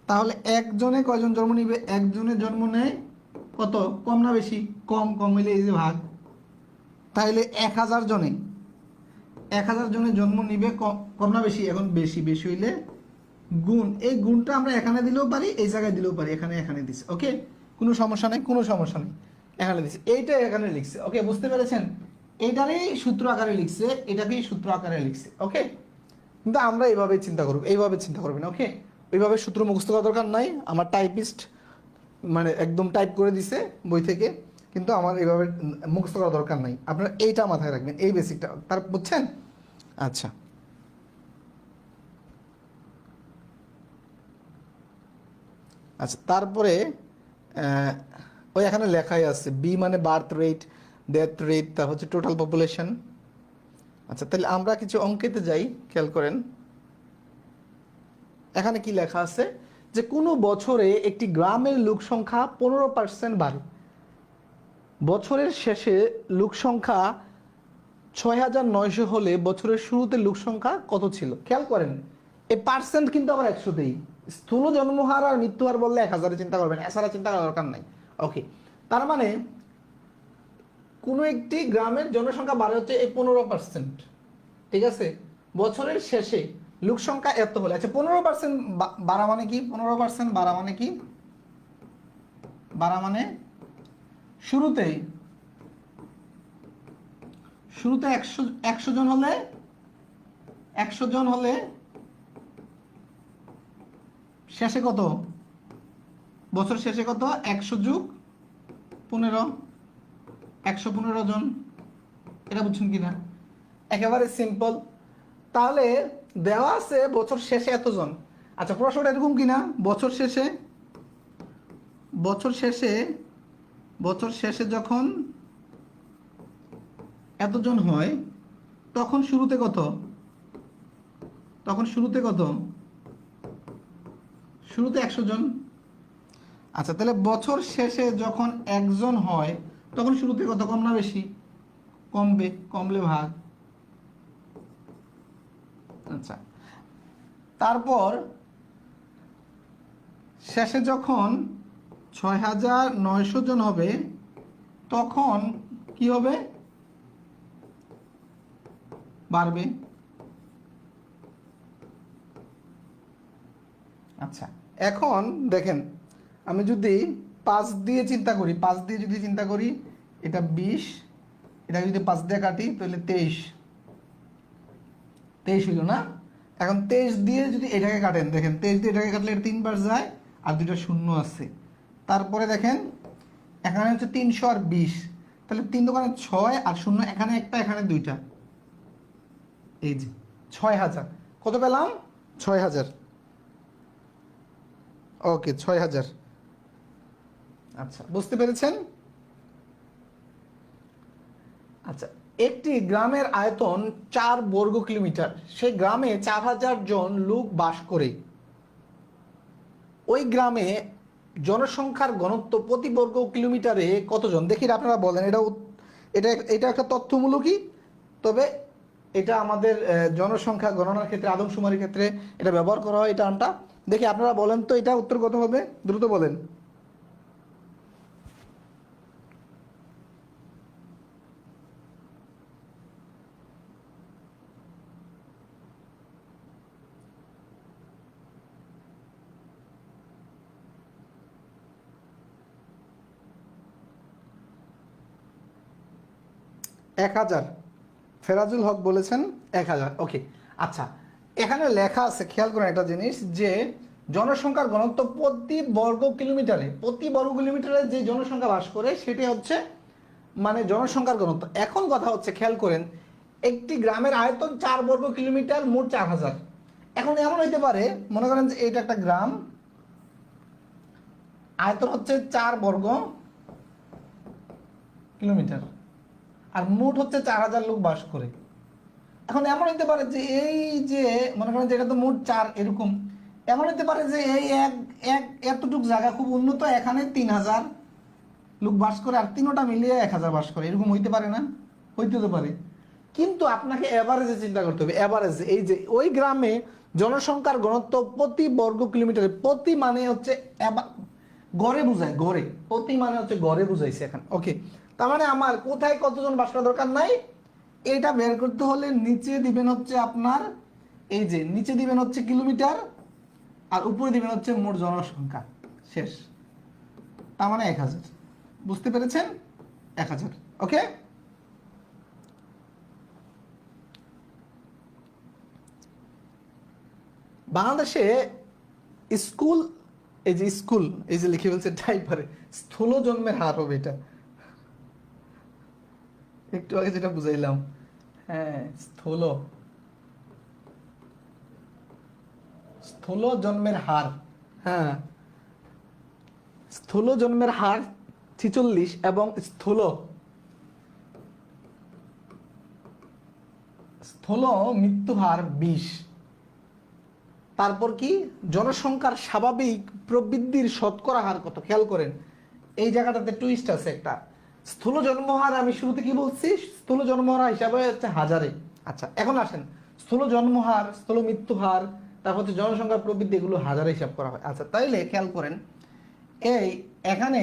তাহলে একজনে কয়জন জন্ম নিবে? একজনের জন্ম নেয় কত? কম না বেশি? কম হইলে এই যে ভাগ, তাহলে 1000 জনে জন্ম নিবে, কম না বেশি? এখন বেশি হইলে গুণ, এই গুণটা আমরা এখানে দিলেও পারি, এই জায়গায় দিলেও পারি, এখানে দিছি। ওকে, কোনো সমস্যা নেই, এখানে দিছি, এইটা এখানে লিখছে। ওকে, বুঝতে পেরেছেন? এইটারই সূত্র আকারে লিখছে, এটাকেই সূত্র আকারে লিখছে। ওকে, কিন্তু আমরা এইভাবে চিন্তা করবেন। ওকে, ওইভাবে সূত্র মুখস্থ করার দরকার নাই। আমার টাইপিস্ট মানে একদম টাইপ করে দিছে বই থেকে, কিন্তু আমার এইভাবে মুখস্থ করার দরকার নাই। আপনারা এইটা মাথায় রাখবেন, এই বেসিকটা, তার বুঝছেন? আচ্ছা তারপরে ওই এখানে লেখাই আছে, বি মানে বার্থ রেট, ডেথ রেট, তা হচ্ছে টোটাল পপুলেশন। আচ্ছা তাহলে আমরা কিছু অঙ্কেতে যাই, খেয়াল করেন এখানে কি লেখা আছে, যে কোনো বছরে একটি গ্রামের লোক সংখ্যা 15% বাড়ে, বছরের শেষে লোক সংখ্যা 6,900 হলে বছরের শুরুতে লোক সংখ্যা কত ছিল? খেয়াল করেন এই পার্সেন্ট কিন্তু আবার 100তেই। স্থূল জন্মহার আর মৃত্যুহার বললে 1000-এ চিন্তা করবেন, এছাড়া চিন্তা করার দরকার নাই। ওকে, তার মানে কোনো একটি গ্রামের জনসংখ্যা বাড়ে হচ্ছে এই 15%। ঠিক আছে, বছরের শেষে লোক সংখ্যা এত হলে, আচ্ছা 15% বাড়া মানে কি? 15% বাড়া মানে কি? বাড়া মানে শুরুতেই 100 জন হলে 100 জন হলে শেষে কত? বছর শেষে কত? 100 যোগ 15, 115 জন। এটা বুঝছেন কিনা? একেবারে সিম্পল। তাহলে দেওয়া আছে বছর শেষে এতজন। আচ্ছা প্রশ্নটা এরকম কিনা, বছর শেষে যখন এতজন হয় তখন শুরুতে কত? শুরুতে 100 জন। আচ্ছা তাহলে বছর শেষে যখন একজন হয় তখন শুরুতে কত? কম না বেশি? কমবে, কমলে ভাগ। আচ্ছা, তারপর শেষে যখন 6,900 জন হবে তখন কি হবে? বাড়বে। আচ্ছা এখন দেখেন, আমি যদি 5 দিয়ে চিন্তা করি, এটা 20, এটা যদি 5 দিয়ে কাটি তাহলে 23 হইল না? এখন 23 দিয়ে যদি এটাকে কাটেন, দেখেন 23 দিয়ে এটাকে কাটলে এটা 3 বার যায় আর 2টা শূন্য আছে। তারপরে দেখেন এখানে হচ্ছে 300 আর 20, তাহলে 3 দোকানে 6 আর 0, এখানে একটা এখানে 2টা, এই যে 6,000। কত পেলাম? 6,000। ওকে 6,000। আচ্ছা বুঝতে পেরেছেন? আচ্ছা, একটি গ্রামের আয়তন 4 বর্গ কিলোমিটার, সেই গ্রামে 4,000 জন লোক বাস করে। ওই গ্রামে জনসংখ্যার ঘনত্ব প্রতি বর্গ কিলোমিটারে কতজন? দেখি আপনারা বলেন। এটা একটা তথ্যমূলকই, তবে এটা আমাদের জনসংখ্যা গণনার ক্ষেত্রে, আদমশুমারির ক্ষেত্রে এটা ব্যবহার করা হয়। এটা আনটা দেখি আপনারা বলেন তো, এটা উত্তর কত হবে? দ্রুত বলেন। এক হাজার। ফেরাজুল হক বলেছেন 1,000। ওকে আচ্ছা, এখানে লেখা আছে, খেয়াল করেন একটা জিনিস, যে জনসংখ্যার ঘনত্ব প্রতি বর্গ কিলোমিটারে যে জনসংখ্যা বাস করে সেটি হচ্ছে মানে জনসংখ্যার ঘনত্ব। এখন কথা হচ্ছে, খেয়াল করেন, একটি গ্রামের আয়তন 4 বর্গ কিলোমিটার, মোট 4,000। এখন এমন হইতে পারে, মনে করেন যে এটা একটা গ্রাম, আয়তন হচ্ছে 4 বর্গ কিলোমিটার আর মোট হচ্ছে 4,000 লোক বাস করে। এখন এমন হইতে পারে যে এই যে মনে করেন যে এটা তো মোট 4, এরকম এমন হইতে পারে যে এই এতটুক জায়গা খুব উন্নত, এখানে 3,000 লোক বাস করে আর তিনোটা মিলিয়ে 1,000 বাস করে, এরকম হইতে পারে না? হইতে তো পারে, কিন্তু আপনাকে এভারেজে চিন্তা করতে হবে। এভারেজ এই যে ওই গ্রামে জনসংখ্যার ঘনত্ব প্রতি বর্গ কিলোমিটারে, প্রতি মানে হচ্ছে গড়ে বুঝায়, গড়ে, প্রতি মানে হচ্ছে গড়ে বুঝাইছে এখানে। ওকে, তার মানে আমার কোথায় কতজন বাস করার দরকার নাই, এটা বের করতে হলে নিচে দিবেন হচ্ছে আপনার, এই যে নিচে দিবেন হচ্ছে কিলোমিটার আর উপরে দিবেন হচ্ছে মোট জনসংখ্যা, শেষ। তার মানে 1,000। বুঝতে পেরেছেন? 1,000। ওকে, বাংলাদেশে স্কুল, এই যে স্কুল, এই যে লিখে ফেলছে টাইপারে, স্থূল জন্মের হার হবে এটা, একটু আগে যেটা বুঝাইলাম। হ্যাঁ, স্থূল জন্মের হার। হ্যাঁ, স্থূল জন্মের হার 46 এবং স্থূল মৃত্যু হার 20। তারপর কি জনসংখ্যার স্বাভাবিক প্রবৃদ্ধির শতকরা হার কত? খেয়াল করেন এই জায়গাটাতে টুইস্ট আছে একটা। স্থূল জন্মহার আমি শুরুতে কি বলছি, স্থূল জন্মহার হিসাবে হচ্ছে হাজারে। আচ্ছা এখন আসেন, স্থূল জন্মহার, স্থূল মৃত্যুহার, তারপর হচ্ছে জনসংখ্যা প্রবৃদ্ধি, এগুলো হাজারে হিসাব করা হয়। আচ্ছা তাইলে খেয়াল করেন, এই এখানে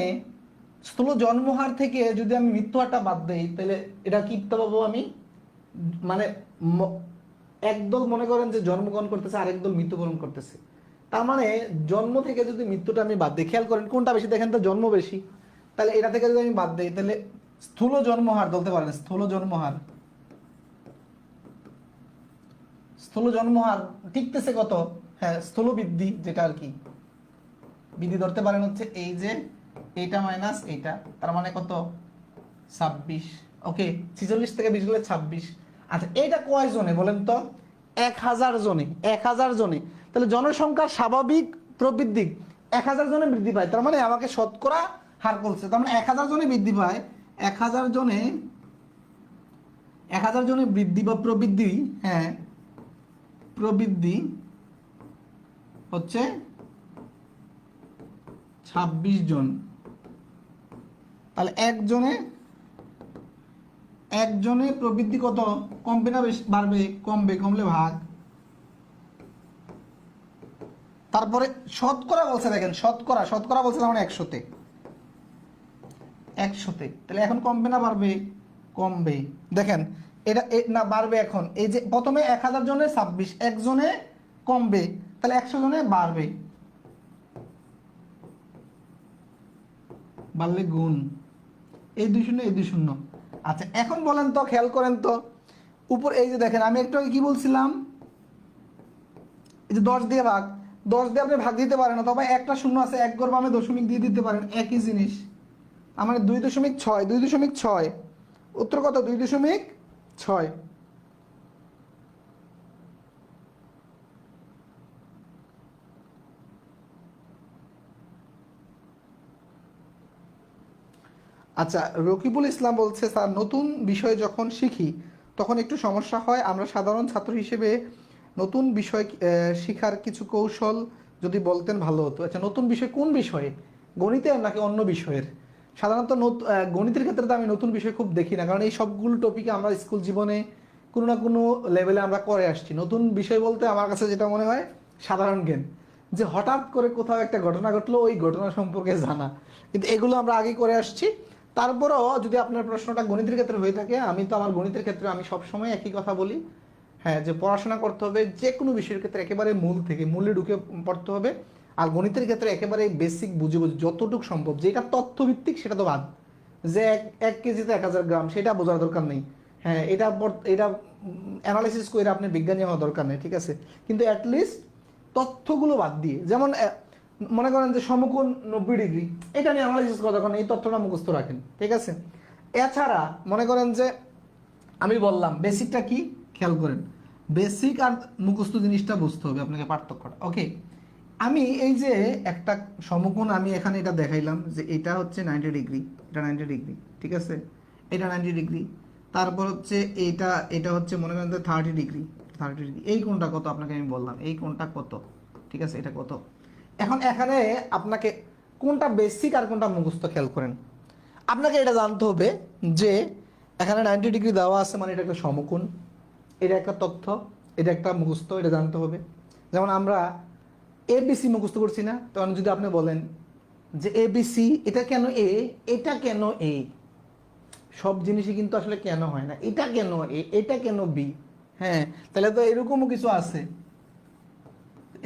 স্থূল জন্মহার থেকে যদি আমি মৃত্যুহারটা বাদ দেই, তাহলে এটা কি পাবো আমি, মানে একদল মনে করেন যে জন্মগ্রহণ করতেছে, আরেক দল মৃত্যুবরণ করতেছে। তার মানে জন্ম থেকে যদি মৃত্যুটা আমি বাদ দিই, খেয়াল করেন কোনটা বেশি, দেখেন তো জন্ম বেশি, তাহলে এটা থেকে যদি আমি বাদ দিই, তাহলে স্থূল জন্মহার বলতে পারেন, স্থূল জন্মহার, স্থূল জন্মহার টিকতেছে কত, হ্যাঁ স্থূল বৃদ্ধি যেটা আর কি, বৃদ্ধি ধরতে পারেন হচ্ছে এই যে এইটা মাইনাস এইটা, তার মানে কত 26। ওকে, 46 থেকে 20 গেলে 26। আচ্ছা এইটা কয় জনে বলেন তো, 1000 জনে, 1000 জনে। তাহলে জনসংখ্যার স্বাভাবিক প্রবৃদ্ধি 1000 জনে বৃদ্ধি পায়, তার মানে আমাকে শতকরা হার বলছে, তার মানে 1000 জনে বৃদ্ধি পায়, 1000 জনে, 1000 জনে বৃদ্ধি বা প্রবৃদ্ধি, হ্যাঁ প্রবৃদ্ধি হচ্ছে 26 জন। তাহলে একজনে প্রবৃদ্ধি কত, কমবে না বেশি বাড়বে, কমবে, কমলে ভাগ, তারপরে শতকরা বলছে, দেখেন শতকরা, শতকরা বলছে মানে 100-তে, 100-তে, তাহলে এখন কমবে না বাড়বে, কমবে। দেখেন এটা না বাড়বে, এখন এই যে প্রথমে 1000 জনে 26, একজনে কমবে, তাহলে 100 জনে বাড়বে, বাড়লে গুণ, এই 2 শূন্য এই 2 শূন্য। আচ্ছা এখন বলেন তো, খেয়াল করেন তো উপর এই যে দেখেন, আমি একটু আগে কি বলছিলাম, এই যে 10 দিয়ে ভাগ, 10 দিয়ে আপনি ভাগ দিতে পারেন না, তবে একটা শূন্য আছে, এক ঘর বামে দশমিক দিয়ে দিতে পারেন, একই জিনিস। আমার 2.6, 2.6, উত্তর কত, 2.6। আচ্ছা রকিবুল ইসলাম বলছে, স্যার নতুন বিষয় যখন শিখি তখন একটু সমস্যা হয়, আমরা সাধারণ ছাত্র হিসেবে নতুন বিষয় শিখার কিছু কৌশল যদি বলতেন ভালো হতো। আচ্ছা নতুন বিষয় কোন বিষয়ে, গণিতের নাকি অন্য বিষয়ের? সাধারণত গণিতের ক্ষেত্রে তো আমি নতুন বিষয় খুব দেখি না, কারণ এই সবগুলো টপিকে আমরা স্কুল জীবনে কোনো না কোনো লেভেলে আমরা করে আসছি। নতুন বিষয় বলতে আমার কাছে যেটা মনে হয় সাধারণ জ্ঞান, যে হঠাৎ করে কোথাও একটা ঘটনা ঘটলো, ওই ঘটনা সম্পর্কে জানা, কিন্তু এগুলো আমরা আগে করে আসছি। তারপরও যদি আপনার প্রশ্নটা গণিতের ক্ষেত্রে হয়ে থাকে, আমি তো আমার গণিতের ক্ষেত্রে আমি সবসময় একই কথা বলি, হ্যাঁ যে পড়াশোনা করতে হবে যে কোনো বিষয়ের ক্ষেত্রে একেবারে মূল থেকে মূলে ঢুকে পড়তে হবে। আর গণিতের ক্ষেত্রে একেবারে বেসিক বুঝে বুঝে যতটুকু সম্ভব, যেটা তথ্যভিত্তিক সেটা তো বাদ, যে এক কেজিতে 1000 গ্রাম সেটা বোঝার দরকার নেই, হ্যাঁ এটা এটা অ্যানালাইসিস করে আপনি বিজ্ঞানী হওয়ার দরকার নেই, ঠিক আছে, কিন্তু অ্যাটলিস্ট তথ্যগুলো বাদ দিয়ে, যেমন মনে করেন যে সমকোণ 90 ডিগ্রি, এটা নিয়ে অ্যানালাইসিস করার দরকার নেই, এই তথ্যটা মুখস্থ রাখেন, ঠিক আছে। এছাড়া মনে করেন যে আমি বললাম বেসিকটা কি, খেয়াল করেন বেসিক আর মুখস্থ জিনিসটা বুঝতে হবে আপনাকে, পার্থক্যটা। ওকে, আমি এই যে একটা সমকোণ আমি এখানে এটা দেখাইলাম যে এটা হচ্ছে 90 ডিগ্রি, এটা 90 ডিগ্রি, ঠিক আছে, এটা 90 ডিগ্রি, তারপর হচ্ছে এটা হচ্ছে মনে করেন যে 30 ডিগ্রি, 30 ডিগ্রি, এই কোণটা কত আপনাকে আমি বললাম, এই কোণটা কত, ঠিক আছে, এটা কত। এখন এখানে আপনাকে কোনটা বেসিক আর কোনটা মুখস্থ খেয়াল করেন, আপনাকে এটা জানতে হবে যে এখানে 90 ডিগ্রি দেওয়া আছে, মানে এটা একটা সমকোণ, এটা একটা তথ্য, এটা একটা মুখস্থ, এটা জানতে হবে। যেমন আমরা এবিসি মুখস্থ করছি না, তখন যদি আপনি বলেন যে এবিসি এটা কেন এ, এটা কেন এ, সব জিনিসই কিন্তু আসলে কেন হয় না, এটা কেন এ, এটা কেন বি, হ্যাঁ তাহলে তো এরকমও কিছু আছে,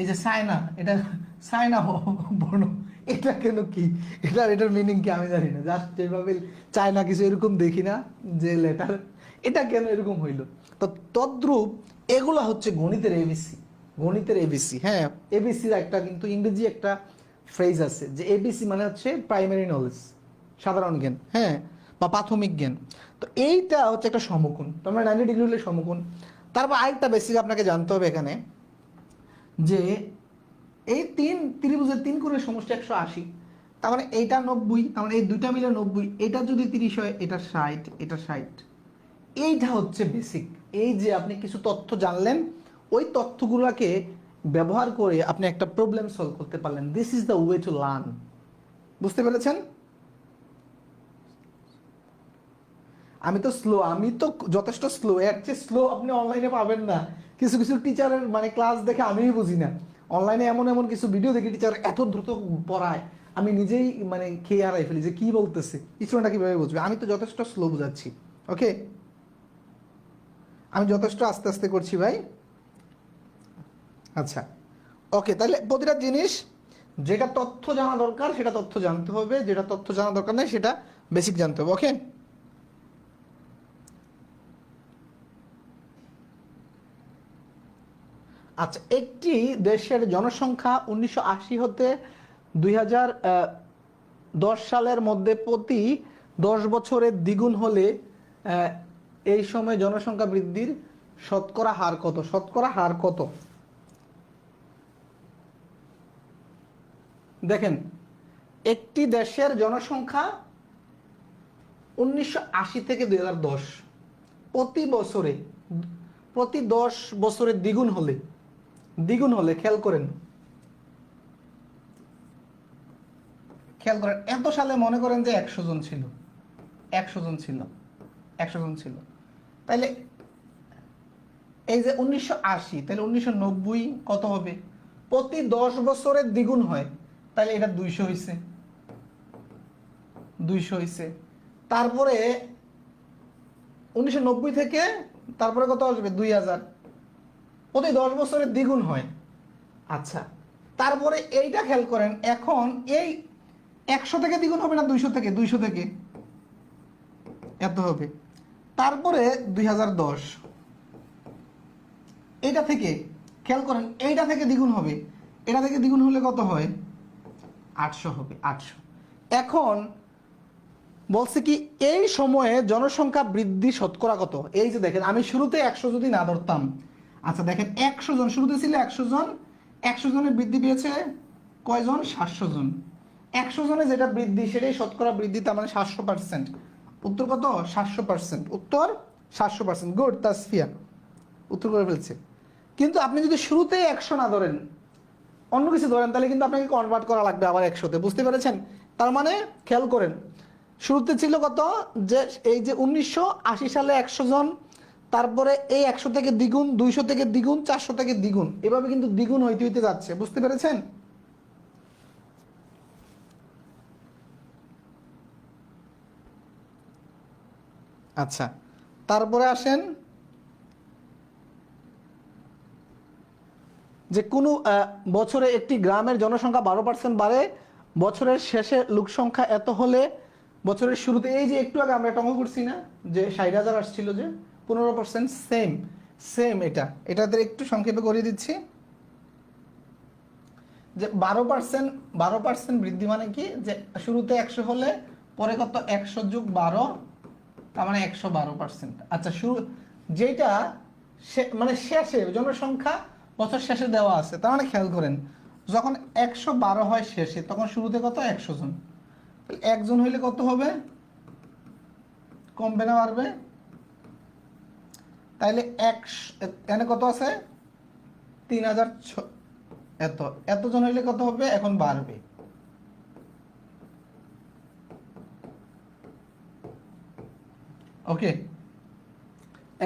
এই যে সাইনা, এটা সাইনা বর্ণ, এটা কেন কি, এটার মিনিং কি আমি জানি না, জাস্ট যেভাবে চায়না কিছু এরকম দেখি না যে লেটার, এটা কেন এরকম হইলো, তো তদ্রূপ এগুলা হচ্ছে গণিতের এবিসি, গণিতের এবিসি। হ্যাঁ এবিসির একটা কিন্তু ইংরেজি একটা ফ্রেজ আছে, যে এবিসি মানে হচ্ছে প্রাইমারি নলেজ, সাধারণ জ্ঞান, হ্যাঁ বা প্রাথমিক জ্ঞান। তো এইটা হচ্ছে একটা সমকোণ, তো আমরা 90 ডিগ্রি হলে সমকোণ। তারপর আরেকটা বেসিক আপনাকে জানতে হবে এখানে, যে এই ত্রিভুজের 3 কোণের সমষ্টি 180, তার মানে এইটা 90, তার মানে এই দুইটা মিলে 90, এটা যদি 30 হয়, এটা 60, এটা 60, এইটা হচ্ছে বেসিক। এই যে আপনি কিছু তথ্য জানলেন, ওই তথ্যগুলোকে ব্যবহার করে আপনি একটা প্রবলেম সলভ করতে পারলেন, this is the way to learn. বুঝতে পেরেছেন? আমি তো স্লো, আমি তো যথেষ্ট স্লো, এর চেয়ে স্লো আপনি অনলাইনে পাবেন না। কিছু কিছু টিচারের মানে ক্লাস দেখে আমিই বুঝি না, অনলাইনে এমন এমন কিছু ভিডিও দেখি টিচার এত দ্রুত পড়ায়, আমি নিজেই মানে খেয়ে হারাই ফেলি যে কি বলতেছে, স্টুডেন্টরা কিভাবে বুঝবে। আমি তো যথেষ্ট স্লো বুঝাচ্ছি, ওকে, আমি যথেষ্ট আস্তে আস্তে করছি ভাই। আচ্ছা, ওকে, তাহলে প্রতিটা জিনিস যেটা তথ্য জানা দরকার সেটা তথ্য জানতে হবে, যেটা তথ্য জানা দরকার নেই সেটা বেসিক জানতে হবে, ওকে। আচ্ছা, একটি দেশের জনসংখ্যা 1980 হতে 2010 সালের মধ্যে প্রতি 10 বছরে দ্বিগুণ হলে এই সময় জনসংখ্যা বৃদ্ধির শতকরা হার কত? শতকরা হার কত? দেখেন, একটি দেশের জনসংখ্যা 1980 থেকে 2010 প্রতি বছরে, প্রতি 10 বছরে দ্বিগুণ হলে, দ্বিগুণ হলে, খেয়াল করেন, খেয়াল করেন, এত সালে মনে করেন যে 100 জন ছিল, 100 জন ছিল, 100 জন ছিল, তাহলে এই যে 1980, তাহলে 1990 কত হবে? প্রতি 10 বছরের দ্বিগুণ হয়, তাহলে এটা 200 হয়েছে, 200 হয়েছে। তারপরে 1990 থেকে তারপরে কত আসবে? 2000, প্রতি 10 বছরের দ্বিগুণ হয়। আচ্ছা, তারপরে এইটা খেয়াল করেন, এখন এই 100 থেকে দ্বিগুণ হবে না 200 থেকে? 200 থেকে এত হবে। তারপরে 2010, এইটা থেকে খেয়াল করেন, এইটা থেকে দ্বিগুণ হবে, এটা থেকে দ্বিগুণ হলে কত হয়? 800 হবে, 800। এখন বলছে কি এই সময়ে জনসংখ্যা বৃদ্ধি শতকরা কত? এই যে দেখেন, আমি শুরুতে 100 যদি না ধরতাম, আচ্ছা দেখেন 100 জন শুরুতে ছিল, 100 জন, 100 জনের বৃদ্ধি পেয়েছে কয়জন? 700 জন। 100 জনে যেটা বৃদ্ধি সেটাই শতকরা বৃদ্ধি, তার মানে 700%। উত্তর কত? 700%। উত্তর 700%। গুড তাসফিয়া, উত্তর করে ফেলছে। কিন্তু আপনি যদি শুরুতেই 100 না ধরেন, অন্য কিছু ধরেন, তাহলে কিন্তু আপনাকে কনভার্ট করা লাগবে আবার 100-তে, বুঝতে পেরেছেন? তার মানে খেয়াল করেন, শুরুতে ছিল কত? যে এই যে 1980 সালে 100 জন, তারপরে এই 100 থেকে দ্বিগুণ, 200 থেকে দ্বিগুণ, 400 থেকে দ্বিগুণ, এভাবে কিন্তু দ্বিগুণ হইতে হইতে যাচ্ছে, বুঝতে পেরেছেন? আচ্ছা, তারপরে আসেন যে কোনো বছরে একটি গ্রামের জনসংখ্যা 12% বাড়ে, বছরের শেষে লোক সংখ্যা এত হলে বছরের শুরুতে, এই যে একটু আগে আমরা একটা অঙ্ক করছি না, যে 60,000 আসছিল, যে 15%, সেম সেম এটাতে একটু সংক্ষেপে করে দিচ্ছি, যে 12% বৃদ্ধি মানে কি, যে শুরুতে 100 হলে পরে কত? 100 যোগ 12, তার মানে 112%। আচ্ছা, শুরু যেটা মানে শেষে জনসংখ্যা বছর শেষে দেওয়া আছে, তার মানে খেয়াল করেন, যখন 112 হয় শেষে, তখন শুরুতে কত? 100 জন। একজন হইলে কত হবে? কমবে না বাড়বে? তাইলে এখানে কত আছে? 3000, এতজন হইলে কত হবে? এখন বাড়বে। ওকে,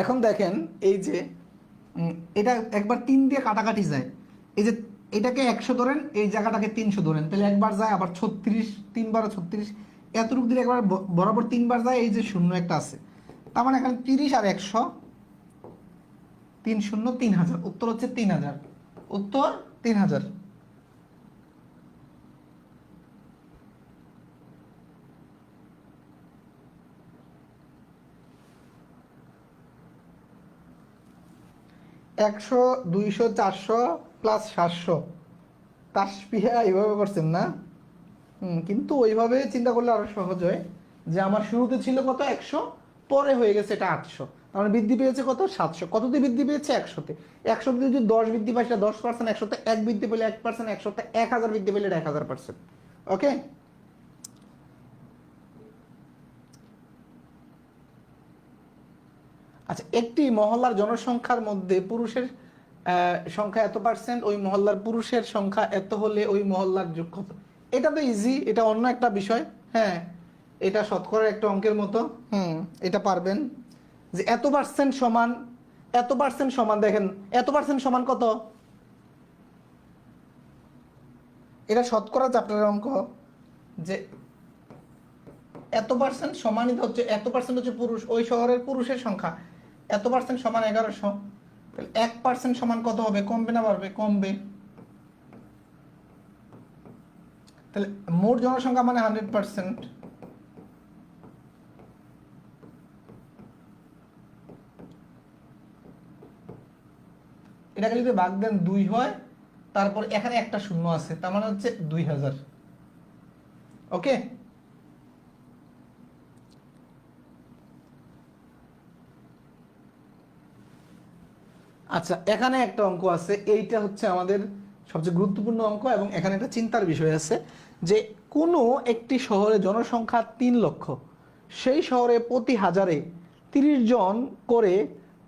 এখন দেখেন, এই যে এটা একবার 3 দিয়ে কাটাকাটি যায়, এই যে এটাকে 100 ধরেন, এই জায়গাটাকে 300 ধরেন, তাহলে একবার যায়, আবার 36, 3 বার 36, এতটুকু দিলে একবার বরাবর 3 বার যায়, এই যে শূন্য একটা আছে, তার মানে এখানে 30 আর 100, 3 শূন্য 3000, উত্তর হচ্ছে 3000। উত্তর 3000। একশো, 200, 400 প্লাস 700, তাসপিহা এইভাবে করছেন না? কিন্তু ওইভাবে চিন্তা করলে আরো সহজ হয়, যে আমার শুরুতে ছিল কত? 100, পরে হয়ে গেছে এটা 800, তার মানে বৃদ্ধি পেয়েছে কত? 700। কততে বৃদ্ধি পেয়েছে? 100-তে। 100-তে যদি 10 বৃদ্ধি পায় সেটা 10%, 100-তে 1 বৃদ্ধি পেলে 1%, 100-তে 1000 বৃদ্ধি পেলে এটা 1000%। ওকে, আচ্ছা, একটি মহল্লার জনসংখ্যার মধ্যে পুরুষের সংখ্যা এত পার্সেন্ট, ওই মহল্লার পুরুষের সংখ্যা এত হলে ওই মহল্লার যোগ কত? এটা তো ইজি, এটা অন্য একটা বিষয়। হ্যাঁ, এটা শতকরার একটা অঙ্কের মতো। এটা পারবেন যে এত পার্সেন্ট সমান, এত পার্সেন্ট সমান, দেখেন এত পার্সেন্ট সমান কত, এটা শতকরা চ্যাপ্টারের অঙ্ক, যে এত পার্সেন্ট সমানিত হচ্ছে, এত পার্সেন্ট হচ্ছে পুরুষ, ওই শহরের পুরুষের সংখ্যা, এত পার্সেন্ট সমান 1100, তাহলে 1% সমান কত হবে, কমবে না বাড়বে, কমবে। তাহলে মোট জনসংখ্যা মানে 100%। এটাকে যদি ভাগ দেন 2 হয়, তারপর এখানে একটা শূন্য আছে, তার মানে হচ্ছে 2000। ওকে, আচ্ছা এখানে একটা অঙ্ক আছে, এইটা হচ্ছে আমাদের সবচেয়ে গুরুত্বপূর্ণ অঙ্ক, এবং এখানে একটা চিন্তার বিষয় আছে যে কোনো একটি শহরে জনসংখ্যা 3 লক্ষ, সেই শহরে প্রতি হাজারে 30 জন করে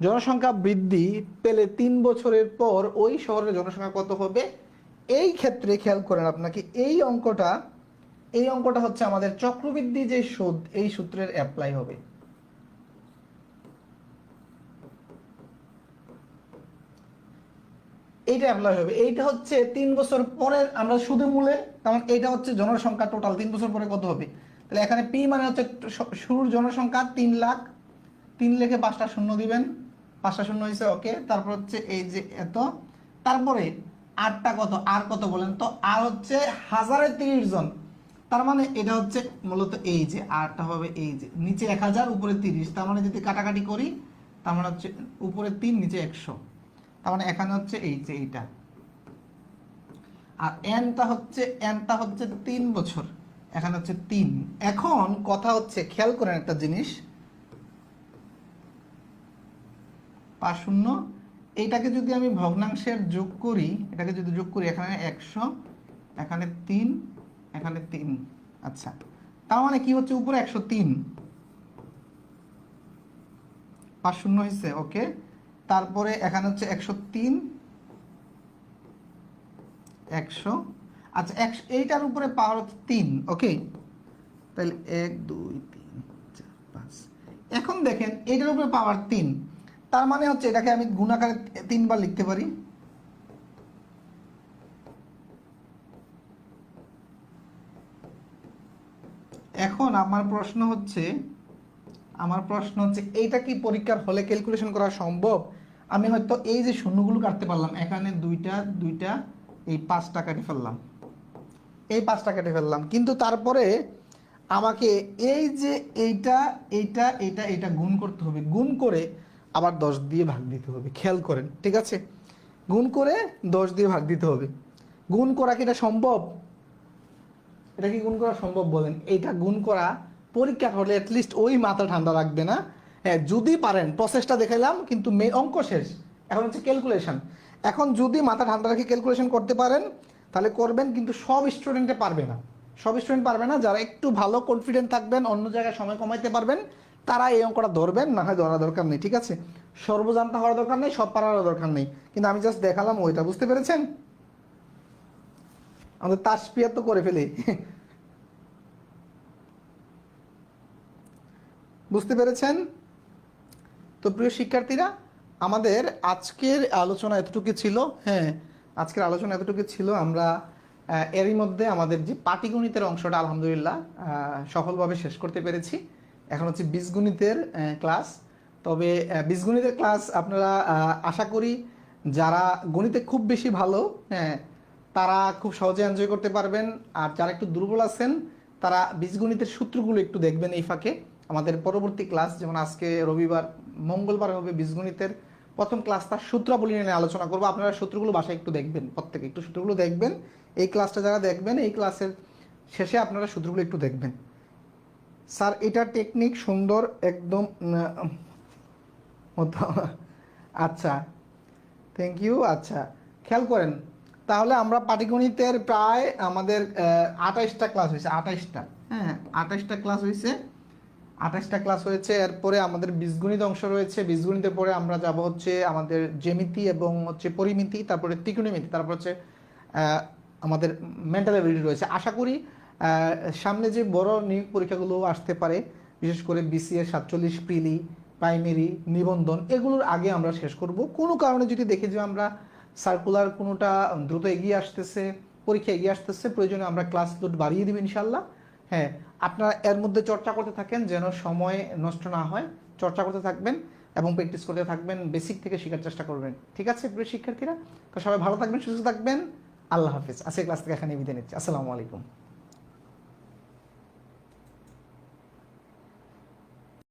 জনসংখ্যা বৃদ্ধি পেলে 3 বছরের পর ওই শহরের জনসংখ্যা কত হবে। এই ক্ষেত্রে খেয়াল করেন আপনাকে, এই অঙ্কটা হচ্ছে আমাদের চক্রবৃদ্ধি যে সুদ, এই সূত্রের অ্যাপ্লাই হবে। এইটা অ্যাপ্লাই হবে, এইটা হচ্ছে 3 বছর পরে আমরা সুদে মূলে, কারণ এইটা হচ্ছে জনসংখ্যা টোটাল 3 বছর পরে কত হবে। তাহলে এখানে পি মানে হচ্ছে শুরুর জনসংখ্যা 3 লাখ, 3 লিখে 5টা শূন্য দিবেন, 5টা শূন্য হয়েছে, ওকে। তারপর হচ্ছে এই যে এত, তারপরে আরটা কত, আর কত বলেন তো, আর হচ্ছে 1030 জন, তার মানে এটা হচ্ছে মূলত এই যে আরটা হবে এই যে নিচে 1000 উপরে 30, তার মানে যদি কাটাকাটি করি তার মানে হচ্ছে উপরে 3 নিচে 100, তার মানে এখানে হচ্ছে এই যে এইটা, আর এনটা হচ্ছে 3 বছর, এখানে হচ্ছে 3। এখন কথা হচ্ছে খেয়াল করেন একটা জিনিস, 5 শূন্য, এইটাকে যদি আমি ভগ্নাংশের যোগ করি, এটাকে যদি যোগ করি, এখানে 100, এখানে 3, এখানে 3, আচ্ছা তার মানে কি হচ্ছে উপরে 103, 5 শূন্য হয়েছে, ওকে। তারপরে এখানে হচ্ছে 103, 100, আচ্ছা এইটার উপরে পাওয়ার হচ্ছে 3, ওকে। তাহলে 1 2 3 4 5, এখন দেখেন এইটার উপরে পাওয়ার 3, তার মানে হচ্ছে এটাকে আমি গুণাকারে 3 বার লিখতে পারি। এখন আমার প্রশ্ন হচ্ছে এইটা কি পরীক্ষার হলে ক্যালকুলেশন করা সম্ভব। আমি হয়তো এই যে শূন্যগুলো কাটতে পারলাম, এখানে দুইটা এই 5টা কেটে ফেললাম, এই 5টা কেটে ফেললাম, কিন্তু তারপরে আমাকে এই যে এইটা গুণ করতে হবে, গুণ করে আবার 10 দিয়ে ভাগ দিতে হবে, খেয়াল করেন, ঠিক আছে, গুণ করে 10 দিয়ে ভাগ দিতে হবে। গুণ করা কি এটা সম্ভব, এটা কি গুণ করা সম্ভব বলেন। এইটা গুণ করা পরীক্ষা হলে অ্যাটলিস্ট ওই মাথা ঠান্ডা রাখবে না। হ্যাঁ যদি পারেন, প্রসেসটা দেখাইলাম কিন্তু অঙ্ক শেষ, এখন হচ্ছে ক্যালকুলেশন। এখন যদি মাথা ঠান্ডা রেখে ক্যালকুলেশন করতে পারেন তাহলে করবেন, কিন্তু সব স্টুডেন্টে পারবে না, সব স্টুডেন্ট পারবে না। যারা একটু ভালো কনফিডেন্ট থাকবেন, অন্য জায়গায় সময় কমাইতে পারবেন, তারা এই অঙ্কটা ধরবেন, না হয় ধরা দরকার নেই, ঠিক আছে। সর্বজান্তা হওয়ার দরকার নেই, সব পারার দরকার নেই, কিন্তু আমি জাস্ট দেখালাম ওইটা, বুঝতে পেরেছেন। আমাদের তাসপিয়া তো করে ফেলি বুঝতে পেরেছেন। তো প্রিয় শিক্ষার্থীরা, আমাদের আজকের আলোচনা এতটুকু ছিল। হ্যাঁ, আজকের আলোচনা এতটুকু ছিল। আমরা এরই মধ্যে আমাদের যে পাটিগণিতের অংশটা আলহামদুলিল্লাহ সফলভাবে শেষ করতে পেরেছি। এখন হচ্ছে বীজগণিতের ক্লাস। তবে বীজগণিতের ক্লাস আপনারা আশা করি যারা গণিতে খুব বেশি ভালো, হ্যাঁ, তারা খুব সহজে এনজয় করতে পারবেন। আর যারা একটু দুর্বল আছেন তারা বীজগণিতের সূত্রগুলো একটু দেখবেন এই ফাঁকে। আমাদের পরবর্তী ক্লাস, যেমন আজকে রবিবার, মঙ্গলবার হবে বীজগণিতের প্রথম ক্লাস, তার সূত্রাবলী নিয়ে আলোচনা করবো। আপনারা সূত্রগুলো বাসায় একটু দেখবেন, প্রত্যেকে একটু সূত্রগুলো দেখবেন। এই ক্লাসটা যারা দেখবেন, এই ক্লাসের শেষে আপনারা সূত্রগুলো একটু দেখবেন। স্যার এটা টেকনিক সুন্দর একদম। আচ্ছা, থ্যাংক ইউ। আচ্ছা খেয়াল করেন, তাহলে আমরা পাটিগণিতের প্রায় আমাদের 28টা ক্লাস হয়েছে, 28টা, হ্যাঁ 28টা ক্লাস হয়েছে, 28টা ক্লাস হয়েছে। এরপরে আমাদের বীজগণিত অংশ রয়েছে। বীজগণিতের পরে আমরা যাব হচ্ছে আমাদের জ্যামিতি এবং হচ্ছে পরিমিতি, তারপরে ত্রিকোণমিতি, তারপর হচ্ছে আমাদের মেন্টাল অ্যাবিলিটি রয়েছে। আশা করি সামনে যে বড় নিয়োগ পরীক্ষাগুলো আসতে পারে, বিশেষ করে বিসিএ 47 প্রিলি, প্রাইমারি, নিবন্ধন, এগুলোর আগে আমরা শেষ করব। কোনো কারণে যদি দেখি যে আমরা সার্কুলার কোনোটা দ্রুত এগিয়ে আসতেছে, পরীক্ষা এগিয়ে আসতেছে, প্রয়োজনে আমরা ক্লাস লোড বাড়িয়ে দেব ইনশাল্লাহ। হ্যাঁ, আপনারা এর মধ্যে চর্চা করতে থাকেন যেন সময় নষ্ট না হয়, চর্চা করতে থাকবেন এবং প্র্যাকটিস করতে থাকবেন, বেসিক থেকে শেখার চেষ্টা করবেন। ঠিক আছে প্রিয় শিক্ষার্থীরা? তো সবাই ভালো থাকবেন, সুস্থ থাকবেন। আল্লাহ হাফিজ। আজকে ক্লাস থেকে এখানে বিদায় নিচ্ছি। আসসালামু আলাইকুম।